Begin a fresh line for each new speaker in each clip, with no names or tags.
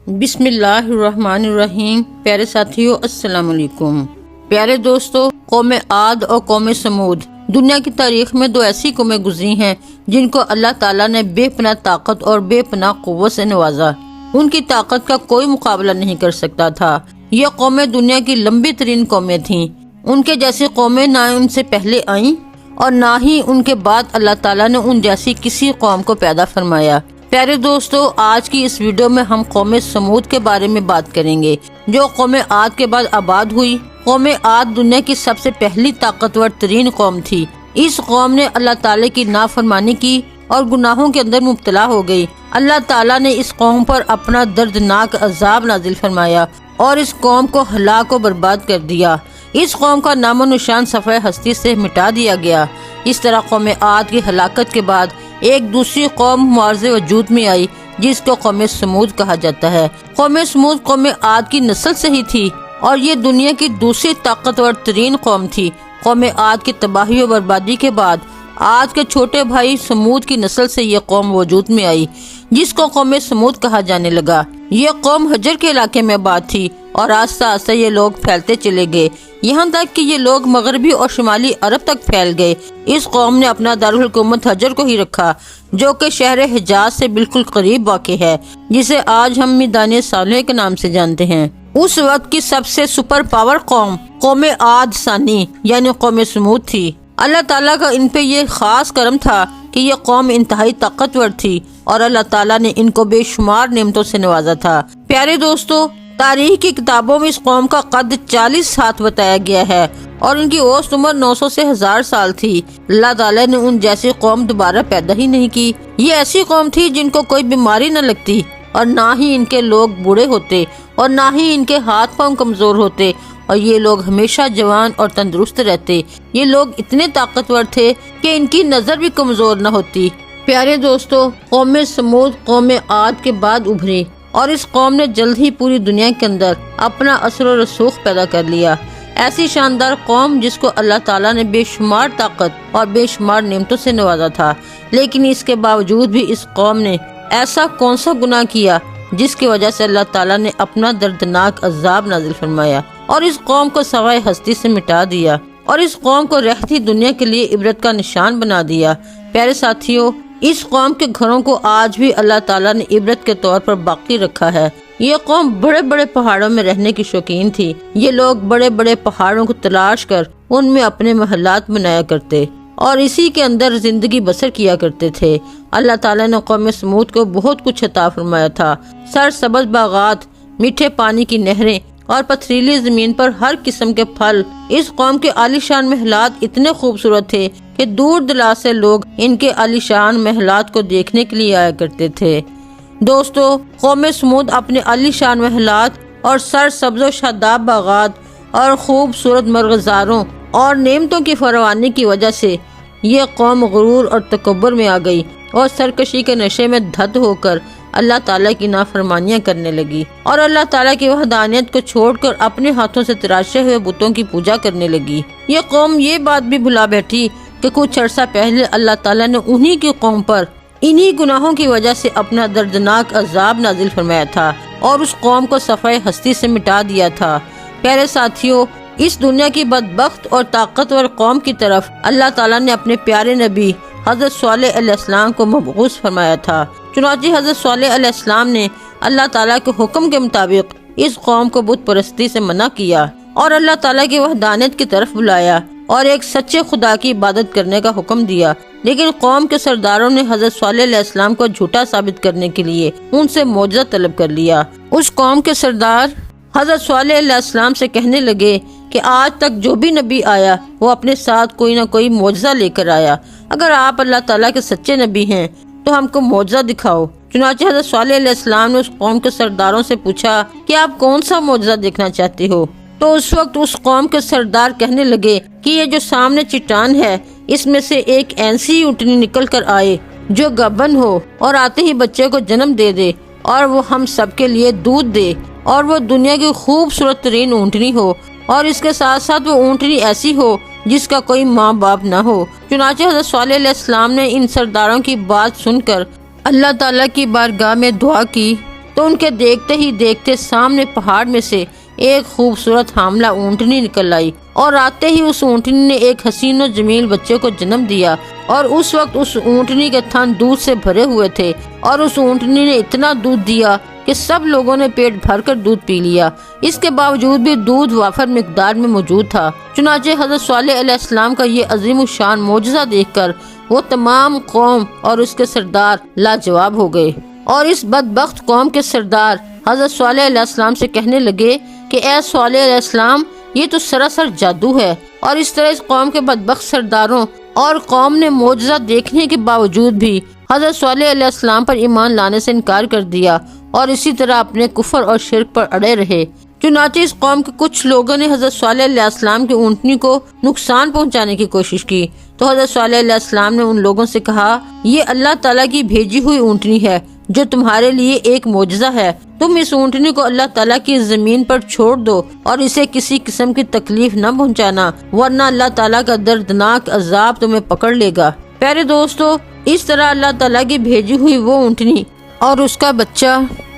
بسم اللہ الرحمن الرحیم۔ پیارے ساتھیو، السلام علیکم۔ پیارے دوستو، قوم عاد اور قوم سمود دنیا کی تاریخ میں دو ایسی قومیں گزری ہیں جن کو اللہ تعالیٰ نے بے پناہ طاقت اور بے پناہ قوت سے نوازا۔ ان کی طاقت کا کوئی مقابلہ نہیں کر سکتا تھا۔ یہ قومیں دنیا کی لمبی ترین قومیں تھیں۔ ان کے جیسی قومیں نہ ان سے پہلے آئیں اور نہ ہی ان کے بعد اللہ تعالیٰ نے ان جیسی کسی قوم کو پیدا فرمایا۔ پیارے دوستو، آج کی اس ویڈیو میں ہم قوم سمود کے بارے میں بات کریں گے، جو قوم عاد کے بعد آباد ہوئی۔ قوم عاد دنیا کی سب سے پہلی طاقتور ترین قوم تھی۔ اس قوم نے اللہ تعالیٰ کی نافرمانی کی اور گناہوں کے اندر مبتلا ہو گئی۔ اللہ تعالیٰ نے اس قوم پر اپنا دردناک عذاب نازل فرمایا اور اس قوم کو ہلاک و برباد کر دیا۔ اس قوم کا نام و نشان صفحہ ہستی سے مٹا دیا گیا۔ اس طرح قوم عاد کی ہلاکت کے بعد ایک دوسری قوم معارض وجود میں آئی جس کو قوم سمود کہا جاتا ہے۔ قوم سمود قوم عاد کی نسل سے ہی تھی اور یہ دنیا کی دوسری طاقتور ترین قوم تھی۔ قوم عاد کی تباہی و بربادی کے بعد عاد کے چھوٹے بھائی سمود کی نسل سے یہ قوم وجود میں آئی جس کو قوم سمود کہا جانے لگا۔ یہ قوم حجر کے علاقے میں آباد تھی اور آہستہ آہستہ یہ لوگ پھیلتے چلے گئے، یہاں تک کہ یہ لوگ مغربی اور شمالی عرب تک پھیل گئے۔ اس قوم نے اپنا دارالحکومت حجر کو ہی رکھا، جو کہ شہر حجاز سے بالکل قریب واقع ہے، جسے آج ہم میدان صالح کے نام سے جانتے ہیں۔ اس وقت کی سب سے سپر پاور قوم عاد ثانی یعنی قوم سمود تھی۔ اللہ تعالیٰ کا ان پہ یہ خاص کرم تھا کہ یہ قوم انتہائی طاقتور تھی اور اللہ تعالیٰ نے ان کو بے شمار نعمتوں سے نوازا تھا۔ پیارے دوستو، تاریخ کی کتابوں میں اس قوم کا قد 40 ہاتھ بتایا گیا ہے اور ان کی اوسط عمر 900 سے 1000 سال تھی۔ اللہ تعالیٰ نے ان جیسی قوم دوبارہ پیدا ہی نہیں کی۔ یہ ایسی قوم تھی جن کو کوئی بیماری نہ لگتی اور نہ ہی ان کے لوگ بوڑھے ہوتے اور نہ ہی ان کے ہاتھ پاؤں کمزور ہوتے، اور یہ لوگ ہمیشہ جوان اور تندرست رہتے۔ یہ لوگ اتنے طاقتور تھے کہ ان کی نظر بھی کمزور نہ ہوتی۔ پیارے دوستو، قوم سمود قوم عاد کے بعد ابھری اور اس قوم نے جلد ہی پوری دنیا کے اندر اپنا اثر و رسوخ پیدا کر لیا۔ ایسی شاندار قوم جس کو اللہ تعالیٰ نے بے شمار طاقت اور بے شمار نعمتوں سے نوازا تھا، لیکن اس کے باوجود بھی اس قوم نے ایسا کون سا گناہ کیا جس کی وجہ سے اللہ تعالیٰ نے اپنا دردناک عذاب نازل فرمایا اور اس قوم کو سوائے ہستی سے مٹا دیا اور اس قوم کو رہتی دنیا کے لیے عبرت کا نشان بنا دیا۔ پیارے ساتھیوں، اس قوم کے گھروں کو آج بھی اللہ تعالیٰ نے عبرت کے طور پر باقی رکھا ہے۔ یہ قوم بڑے بڑے پہاڑوں میں رہنے کی شوقین تھی۔ یہ لوگ بڑے بڑے پہاڑوں کو تلاش کر ان میں اپنے محلات بنایا کرتے اور اسی کے اندر زندگی بسر کیا کرتے تھے۔ اللہ تعالیٰ نے قوم سمود کو بہت کچھ عطا فرمایا تھا، سرسبز باغات، میٹھے پانی کی نہریں اور پتھریلی زمین پر ہر قسم کے پھل۔ اس قوم کے عالیشان محلات اتنے خوبصورت تھے کہ دور دراز سے لوگ ان کے عالیشان محلات کو دیکھنے کے لیے آیا کرتے تھے۔ دوستو، قوم سمود اپنے عالیشان محلات اور سرسبز و شاداب باغات اور خوبصورت مرغزاروں اور نعمتوں کی فراوانی کی وجہ سے یہ قوم غرور اور تکبر میں آ گئی اور سرکشی کے نشے میں دھت ہو کر اللہ تعالیٰ کی نافرمانیاں کرنے لگی اور اللہ تعالیٰ کی وحدانیت کو چھوڑ کر اپنے ہاتھوں سے تراشے ہوئے بتوں کی پوجا کرنے لگی۔ یہ قوم یہ بات بھی بھلا بیٹھی کہ کچھ عرصہ پہلے اللہ تعالیٰ نے انہی کی قوم پر انہی گناہوں کی وجہ سے اپنا دردناک عذاب نازل فرمایا تھا اور اس قوم کو صفحہ ہستی سے مٹا دیا تھا۔ پیارے ساتھیوں، اس دنیا کی بدبخت اور طاقتور قوم کی طرف اللہ تعالیٰ نے اپنے پیارے نبی حضرت صالح علیہ السلام کو مبعوث فرمایا تھا۔ چنانچہ حضرت صالح علیہ السلام نے اللہ تعالیٰ کے حکم کے مطابق اس قوم کو بت پرستی سے منع کیا اور اللہ تعالیٰ کی وحدانیت کی طرف بلایا اور ایک سچے خدا کی عبادت کرنے کا حکم دیا۔ لیکن قوم کے سرداروں نے حضرت صالح علیہ السلام کو جھوٹا ثابت کرنے کے لیے ان سے معجزہ طلب کر لیا۔ اس قوم کے سردار حضرت صالح علیہ السلام سے کہنے لگے کہ آج تک جو بھی نبی آیا وہ اپنے ساتھ کوئی نہ کوئی معجزہ لے کر آیا، اگر آپ اللہ تعالیٰ کے سچے نبی ہیں تو ہم کو معجزہ دکھاؤ۔ چنانچہ حضرت صالح علیہ السلام نے اس قوم کے سرداروں سے پوچھا کہ آپ کون سا معجزہ دیکھنا چاہتے ہو؟ تو اس وقت اس قوم کے سردار کہنے لگے کہ یہ جو سامنے چٹان ہے اس میں سے ایک ایسی اونٹنی نکل کر آئے جو گبن ہو اور آتے ہی بچے کو جنم دے دے اور وہ ہم سب کے لیے دودھ دے، اور وہ دنیا کی خوبصورت ترین اونٹنی ہو، اور اس کے ساتھ ساتھ وہ اونٹنی ایسی ہو جس کا کوئی ماں باپ نہ ہو۔ چنانچہ حضرت صالح علیہ السلام نے ان سرداروں کی بات سن کر اللہ تعالیٰ کی بارگاہ میں دعا کی تو ان کے دیکھتے ہی دیکھتے سامنے پہاڑ میں سے ایک خوبصورت حاملہ اونٹنی نکل آئی، اور آتے ہی اس اونٹنی نے ایک حسین و جمیل بچے کو جنم دیا، اور اس وقت اس اونٹنی کے تھن دودھ سے بھرے ہوئے تھے، اور اس اونٹنی نے اتنا دودھ دیا کہ سب لوگوں نے پیٹ بھر کر دودھ پی لیا۔ اس کے باوجود بھی دودھ وافر مقدار میں موجود تھا۔ چنانچہ حضرت صالح علیہ السلام کا یہ عظیم الشان معجزہ دیکھ کر وہ تمام قوم اور اس کے سردار لاجواب ہو گئے، اور اس بدبخت قوم کے سردار حضرت صالح علیہ السلام سے کہنے لگے کہ اے صالح علیہ السلام، یہ تو سراسر جادو ہے۔ اور اس طرح اس قوم کے بدبخت سرداروں اور قوم نے معجزہ دیکھنے کے باوجود بھی حضرت صالح علیہ السلام پر ایمان لانے سے انکار کر دیا، اور اسی طرح اپنے کفر اور شرک پر اڑے رہے۔ چنانچہ اس قوم کے کچھ لوگوں نے حضرت صالح علیہ السلام کی اونٹنی کو نقصان پہنچانے کی کوشش کی، تو حضرت صالح علیہ السلام نے ان لوگوں سے کہا، یہ اللہ تعالیٰ کی بھیجی ہوئی اونٹنی ہے جو تمہارے لیے ایک معجزہ ہے۔ تم اس اونٹنی کو اللہ تعالیٰ کی زمین پر چھوڑ دو اور اسے کسی قسم کی تکلیف نہ پہنچانا، ورنہ اللہ تعالیٰ کا دردناک عذاب تمہیں پکڑ لے گا۔ پیارے دوستو، اس طرح اللہ تعالیٰ کی بھیجی ہوئی وہ اونٹنی اور اس کا بچہ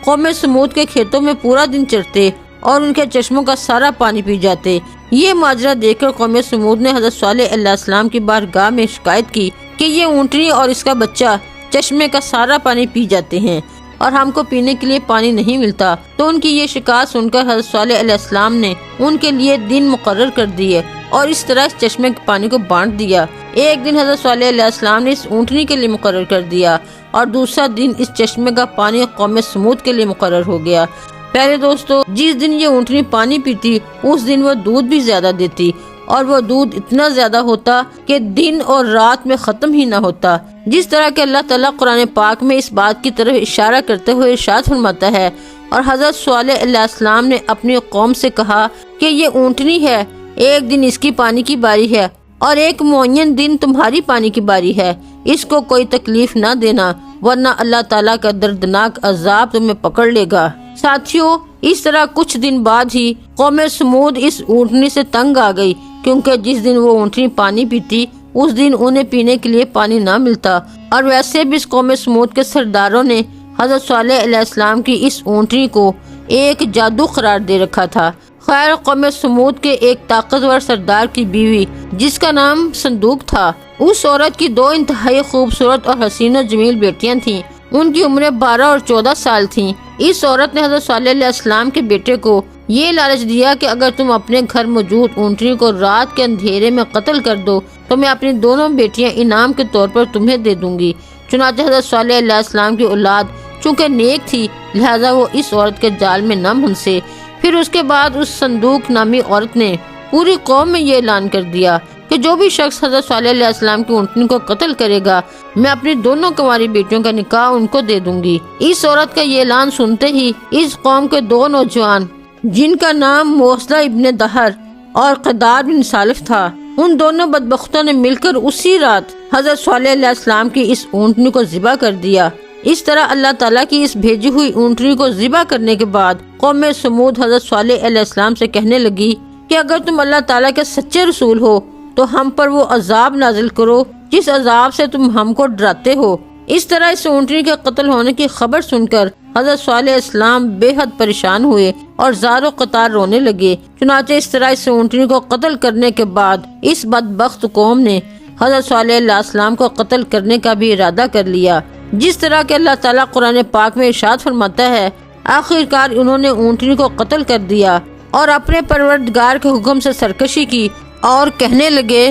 قوم سمود کے کھیتوں میں پورا دن چرتے اور ان کے چشموں کا سارا پانی پی جاتے۔ یہ ماجرا دیکھ کر قوم سمود نے حضرت صالح علیہ السلام کی بارگاہ میں شکایت کی کہ یہ اونٹنی اور اس کا بچہ چشمے کا سارا پانی پی جاتے ہیں اور ہم کو پینے کے لیے پانی نہیں ملتا۔ تو ان کی یہ شکایت سن کر حضرت صالح علیہ السلام نے ان کے لیے دن مقرر کر دیے اور اس طرح اس چشمے کے پانی کو بانٹ دیا۔ ایک دن حضرت صالح علیہ السلام نے اس اونٹنی کے لیے مقرر کر دیا اور دوسرا دن اس چشمے کا پانی قوم سمود کے لیے مقرر ہو گیا۔ پیارے دوستو، جس دن یہ اونٹنی پانی پیتی اس دن وہ دودھ بھی زیادہ دیتی، اور وہ دودھ اتنا زیادہ ہوتا کہ دن اور رات میں ختم ہی نہ ہوتا۔ جس طرح کہ اللہ تعالیٰ قرآن پاک میں اس بات کی طرف اشارہ کرتے ہوئے ارشاد فرماتا ہے، اور حضرت صالح علیہ السلام نے اپنی قوم سے کہا کہ یہ اونٹنی ہے، ایک دن اس کی پانی کی باری ہے اور ایک معین دن تمہاری پانی کی باری ہے، اس کو کوئی تکلیف نہ دینا، ورنہ اللہ تعالیٰ کا دردناک عذاب تمہیں پکڑ لے گا۔ ساتھیوں، اس طرح کچھ دن بعد ہی قوم سمود اس اونٹنی سے تنگ آ گئی، کیونکہ جس دن وہ اونٹنی پانی پیتی اس دن انہیں پینے کے لیے پانی نہ ملتا، اور ویسے بھی اس قوم سمود کے سرداروں نے حضرت صالح علیہ السلام کی اس اونٹنی کو ایک جادو قرار دے رکھا تھا۔ خیر، قوم سمود کے ایک طاقتور سردار کی بیوی جس کا نام صندوق تھا، اس عورت کی 2 انتہائی خوبصورت اور حسین و جمیل بیٹیاں تھیں۔ ان کی عمریں 12 اور 14 سال تھیں۔ اس عورت نے حضرت صالح علیہ السلام کے بیٹے کو یہ لالچ دیا کہ اگر تم اپنے گھر موجود اونٹنی کو رات کے اندھیرے میں قتل کر دو تو میں اپنی دونوں بیٹیاں انعام کے طور پر تمہیں دے دوں گی۔ چنانچہ حضرت صالح علیہ السلام کی اولاد چونکہ نیک تھی، لہذا وہ اس عورت کے جال میں نہ پھنسے۔ پھر اس کے بعد اس صندوق نامی عورت نے پوری قوم میں یہ اعلان کر دیا کہ جو بھی شخص حضرت صالح علیہ السلام کی اونٹنی کو قتل کرے گا، میں اپنی دونوں کنواری بیٹیوں کا نکاح ان کو دے دوں گی۔ اس عورت کا یہ اعلان سنتے ہی اس قوم کے 2 نوجوان جن کا نام موسیٰ ابن دہر اور قدار بن سالف تھا، ان دونوں بدبختوں نے مل کر اسی رات حضرت صالح علیہ السلام کی اس اونٹنی کو ذبح کر دیا۔ اس طرح اللہ تعالیٰ کی اس بھیجی ہوئی اونٹنی کو ذبح کرنے کے بعد قوم سمود حضرت صالح علیہ السلام سے کہنے لگی کہ اگر تم اللہ تعالیٰ کے سچے رسول ہو تو ہم پر وہ عذاب نازل کرو جس عذاب سے تم ہم کو ڈراتے ہو۔ اس طرح اس اونٹنی کے قتل ہونے کی خبر سن کر حضرت صالح علیہ السلام بے حد پریشان ہوئے اور زار و قطار رونے لگے۔ چنانچہ اس طرح اس اونٹنی کو قتل کرنے کے بعد اس بدبخت قوم نے حضرت صالح علیہ السلام کو قتل کرنے کا بھی ارادہ کر لیا۔ جس طرح کہ اللہ تعالیٰ قرآن پاک میں ارشاد فرماتا ہے، آخرکار انہوں نے اونٹنی کو قتل کر دیا اور اپنے پروردگار کے حکم سے سرکشی کی اور کہنے لگے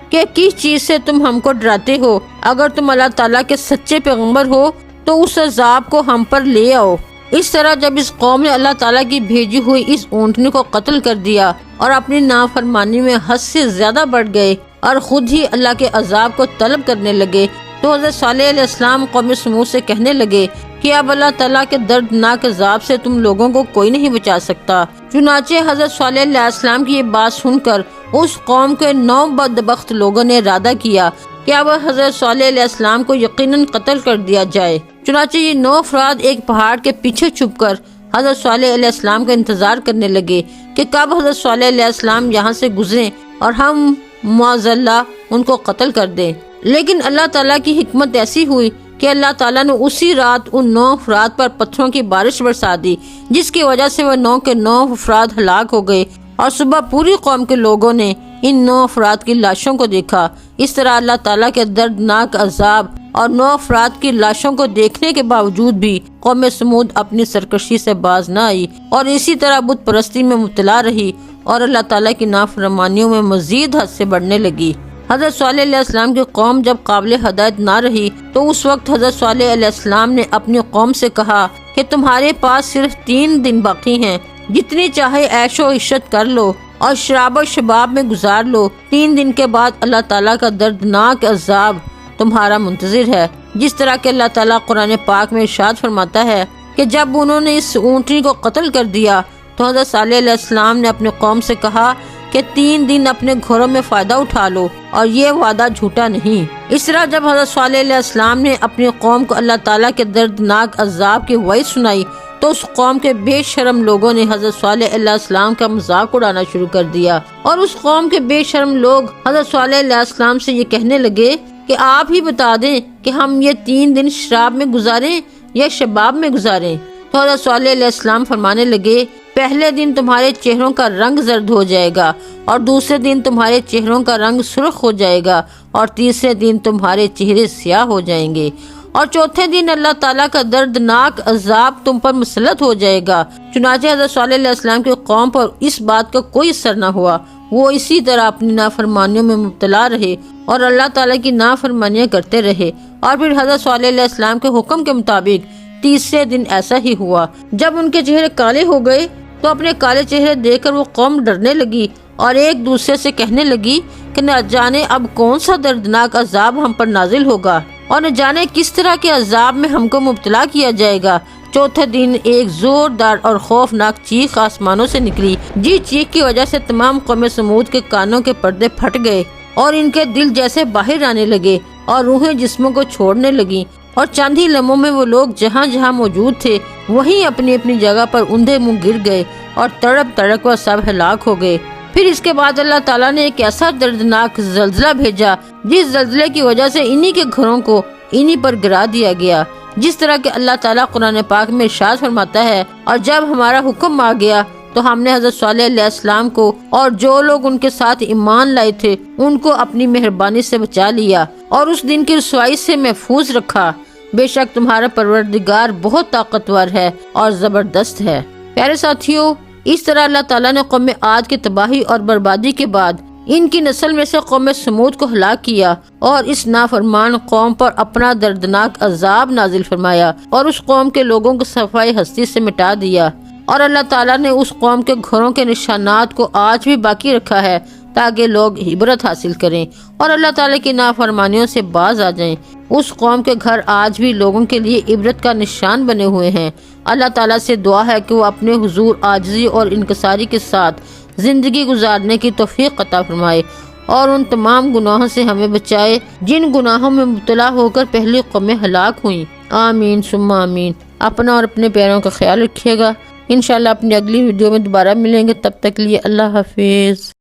کہ کس چیز سے تم ہم کو ڈراتے ہو؟ اگر تم اللہ تعالیٰ کے سچے پیغمبر ہو تو اس عذاب کو ہم پر لے آؤ۔ اس طرح جب اس قوم نے اللہ تعالیٰ کی بھیجی ہوئی اس اونٹنی کو قتل کر دیا اور اپنی نافرمانی میں حد سے زیادہ بڑھ گئے اور خود ہی اللہ کے عذاب کو طلب کرنے لگے، تو حضرت صالح علیہ السلام قوم سمود سے کہنے لگے کہ اب اللہ تعالیٰ کے دردناک عذاب سے تم لوگوں کو کوئی نہیں بچا سکتا۔ چنانچہ حضرت صالح علیہ السلام کی یہ بات سن کر اس قوم کے 9 بدبخت لوگوں نے ارادہ کیا کہ اب حضرت صالح علیہ السلام کو یقیناً قتل کر دیا جائے۔ چنانچہ یہ 9 افراد ایک پہاڑ کے پیچھے چھپ کر حضرت صالح علیہ السلام کا انتظار کرنے لگے کہ کب حضرت صالح علیہ السلام یہاں سے گزریں اور ہم معاذ اللہ ان کو قتل کر دیں۔ لیکن اللہ تعالیٰ کی حکمت ایسی ہوئی کہ اللہ تعالیٰ نے اسی رات ان 9 افراد پر پتھروں کی بارش برسا دی، جس کی وجہ سے وہ 9 کے 9 افراد ہلاک ہو گئے، اور صبح پوری قوم کے لوگوں نے ان 9 افراد کی لاشوں کو دیکھا۔ اس طرح اللہ تعالیٰ کے دردناک عذاب اور 9 افراد کی لاشوں کو دیکھنے کے باوجود بھی قوم سمود اپنی سرکشی سے باز نہ آئی اور اسی طرح بت پرستی میں مبتلا رہی اور اللہ تعالیٰ کی نافرمانیوں میں مزید حد سے بڑھنے لگی۔ حضرت صالح علیہ السلام کی قوم جب قابل ہدایت نہ رہی تو اس وقت حضرت صالح علیہ السلام نے اپنی قوم سے کہا کہ تمہارے پاس صرف 3 دن باقی ہیں، جتنی چاہے عیش و عشرت کر لو اور شراب و شباب میں گزار لو۔ 3 دن کے بعد اللہ تعالیٰ کا دردناک عذاب تمہارا منتظر ہے، جس طرح کہ اللہ تعالیٰ قرآن پاک میں ارشاد فرماتا ہے کہ جب انہوں نے اس اونٹنی کو قتل کر دیا تو حضرت صالح علیہ السلام نے اپنے قوم سے کہا کہ 3 دن اپنے گھروں میں فائدہ اٹھا لو، اور یہ وعدہ جھوٹا نہیں۔ اس طرح جب حضرت صالح علیہ السلام نے اپنی قوم کو اللہ تعالیٰ کے دردناک عذاب کی وعید سنائی تو اس قوم کے بے شرم لوگوں نے حضرت صالح علیہ السلام کا مذاق اڑانا شروع کر دیا، اور اس قوم کے بے شرم لوگ حضرت صالح علیہ السلام سے یہ کہنے لگے کہ آپ ہی بتا دیں کہ ہم یہ 3 دن شراب میں گزاریں یا شباب میں گزاریں۔ تو حضرت صالح علیہ السلام فرمانے لگے، پہلے دن تمہارے چہروں کا رنگ زرد ہو جائے گا، اور دوسرے دن تمہارے چہروں کا رنگ سرخ ہو جائے گا، اور تیسرے دن تمہارے چہرے سیاہ ہو جائیں گے، اور چوتھے دن اللہ تعالیٰ کا دردناک عذاب تم پر مسلط ہو جائے گا۔ چنانچہ حضرت صالح علیہ السلام کی قوم پر اس بات کا کوئی اثر نہ ہوا، وہ اسی طرح اپنی نافرمانیوں میں مبتلا رہے اور اللہ تعالیٰ کی نافرمانیاں کرتے رہے۔ اور پھر حضرت صالح علیہ السلام کے حکم کے مطابق تیسرے دن ایسا ہی ہوا۔ جب ان کے چہرے کالے ہو گئے تو اپنے کالے چہرے دیکھ کر وہ قوم ڈرنے لگی اور ایک دوسرے سے کہنے لگی کہ نہ جانے اب کون سا دردناک عذاب ہم پر نازل ہوگا، اور نہ جانے کس طرح کے عذاب میں ہم کو مبتلا کیا جائے گا۔ چوتھے دن ایک زوردار اور خوفناک چیخ آسمانوں سے نکلی، جس چیخ کی وجہ سے تمام قوم سمود کے کانوں کے پردے پھٹ گئے اور ان کے دل جیسے باہر آنے لگے اور روحیں جسموں کو چھوڑنے لگیں، اور چند ہی لمحوں میں وہ لوگ جہاں جہاں موجود تھے وہیں اپنی اپنی جگہ پر اندھے منہ گر گئے اور تڑپ تڑپ کر سب ہلاک ہو گئے۔ پھر اس کے بعد اللہ تعالیٰ نے ایک ایسا دردناک زلزلہ بھیجا جس زلزلے کی وجہ سے انہی کے گھروں کو انہی پر گرا دیا گیا، جس طرح کہ اللہ تعالیٰ قرآن پاک میں ارشاد فرماتا ہے، اور جب ہمارا حکم آ گیا تو ہم نے حضرت صالح علیہ السلام کو اور جو لوگ ان کے ساتھ ایمان لائے تھے ان کو اپنی مہربانی سے بچا لیا اور اس دن کی رسوائی سے محفوظ رکھا۔ بے شک تمہارا پروردگار بہت طاقتور ہے اور زبردست ہے۔ پیارے ساتھیوں، اس طرح اللہ تعالیٰ نے قوم عاد کی تباہی اور بربادی کے بعد ان کی نسل میں سے قوم سمود کو ہلاک کیا اور اس نافرمان قوم پر اپنا دردناک عذاب نازل فرمایا اور اس قوم کے لوگوں کو صفائی ہستی سے مٹا دیا، اور اللہ تعالیٰ نے اس قوم کے گھروں کے نشانات کو آج بھی باقی رکھا ہے تاکہ لوگ عبرت حاصل کریں اور اللہ تعالیٰ کی نافرمانیوں سے باز آ جائیں۔ اس قوم کے گھر آج بھی لوگوں کے لیے عبرت کا نشان بنے ہوئے ہیں۔ اللہ تعالیٰ سے دعا ہے کہ وہ اپنے حضور عاجزی اور انکساری کے ساتھ زندگی گزارنے کی توفیق عطا فرمائے اور ان تمام گناہوں سے ہمیں بچائے جن گناہوں میں مبتلا ہو کر پہلی قومیں ہلاک ہوئیں۔ آمین ثم آمین۔ اپنا اور اپنے پیاروں کا خیال رکھیے گا۔ انشاءاللہ اپنی اگلی ویڈیو میں دوبارہ ملیں گے، تب تک لیے اللہ حافظ۔